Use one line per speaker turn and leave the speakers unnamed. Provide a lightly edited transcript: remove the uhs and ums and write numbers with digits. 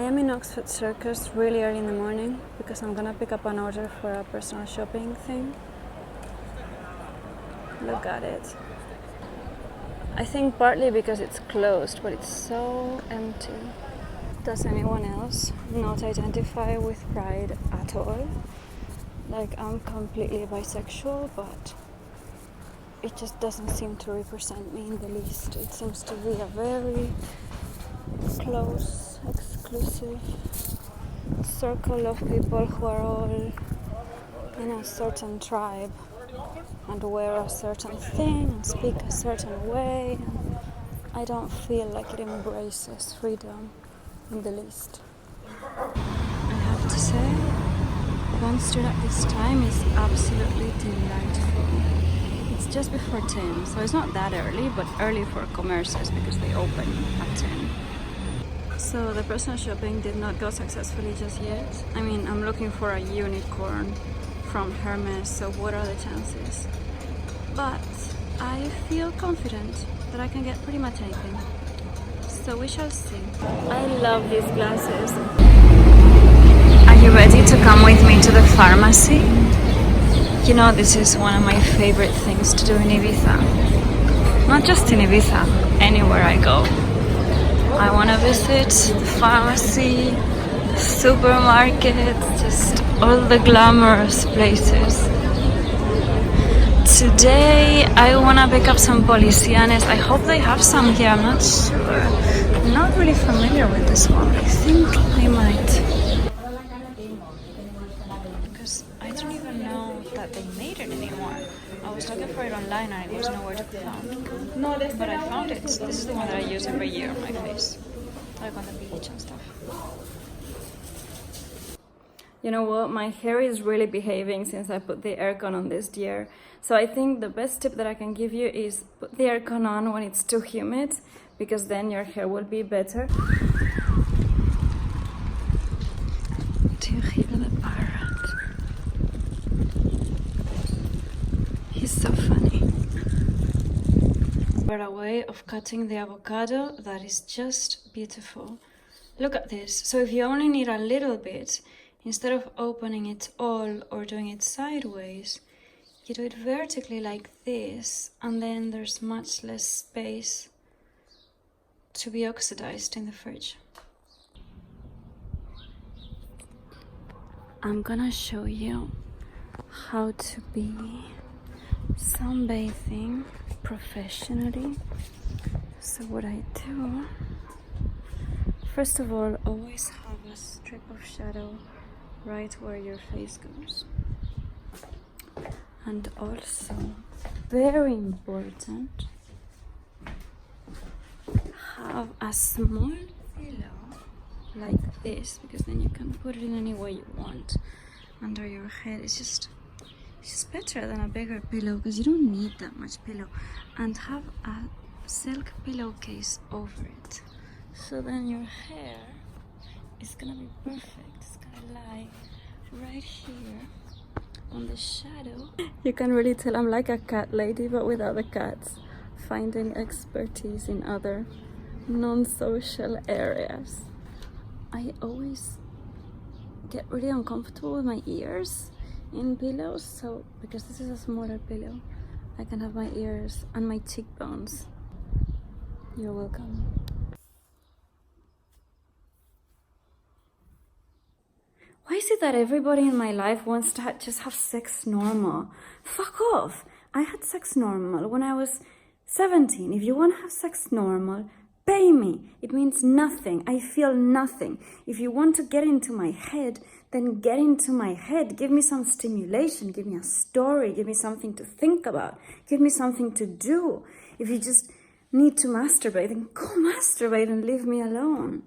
I am in Oxford Circus really early in the morning because I'm gonna pick up an order for a personal shopping thing. Look at it. I think partly because it's closed, but it's so empty. Does anyone else not identify with pride at all? Like, I'm completely bisexual, but it just doesn't seem to represent me in the least. It seems to be a very close, exclusive circle of people who are all in a certain tribe and wear a certain thing and speak a certain way. And I don't feel like it embraces freedom in the least. I have to say, Bond Street at this time is absolutely delightful. It's just before 10, so it's not that early, but early for commerces because they open at 10. So the personal shopping did not go successfully just yet. I mean, I'm looking for a unicorn from Hermes, so what are the chances? But I feel confident that I can get pretty much anything. So we shall see. I love these glasses. Are you ready to come with me to the pharmacy? You know, this is one of my favorite things to do in Ibiza. Not just in Ibiza, anywhere I go. I want to visit the pharmacy, the supermarket, just all the glamorous places. Today I want to pick up some policianes. I hope they have some here, I'm not sure. I'm not really familiar with this one. I think they might. Because I don't even know that they made it anymore. I was looking for it online and it was nowhere to be found. But I found it. This is the one that I use every year on my face. Like on the beach and stuff. You know what? My hair is really behaving since I put the aircon on this year. So I think the best tip that I can give you is put the aircon on when it's too humid, because then your hair will be better. Do you hear the parrot? He's so funny. But a way of cutting the avocado that is just beautiful. Look at this. So if you only need a little bit, instead of opening it all or doing it sideways, you do it vertically like this, and then there's much less space to be oxidized in the fridge. I'm gonna show you how to be sunbathing professionally. So what I do, first of all, always have a strip of shadow right where your face goes. And also, very important, have a small pillow like this, because then you can put it in any way you want under your head. It's just better than a bigger pillow because you don't need that much pillow. And have a silk pillowcase over it, so then your hair is gonna be perfect. It's gonna lie right here on the shadow. You can really tell I'm like a cat lady, but without the cats. Finding expertise in other non-social areas. I always get really uncomfortable with my ears in pillows, so because this is a smaller pillow, I can have my ears and my cheekbones. You're welcome. Why is it that everybody in my life wants to just have sex normal? Fuck off! I had sex normal when I was 17. If you want to have sex normal, pay me. It means nothing. I feel nothing. If you want to get into my head, then get into my head. Give me some stimulation. Give me a story. Give me something to think about. Give me something to do. If you just need to masturbate, then go masturbate and leave me alone.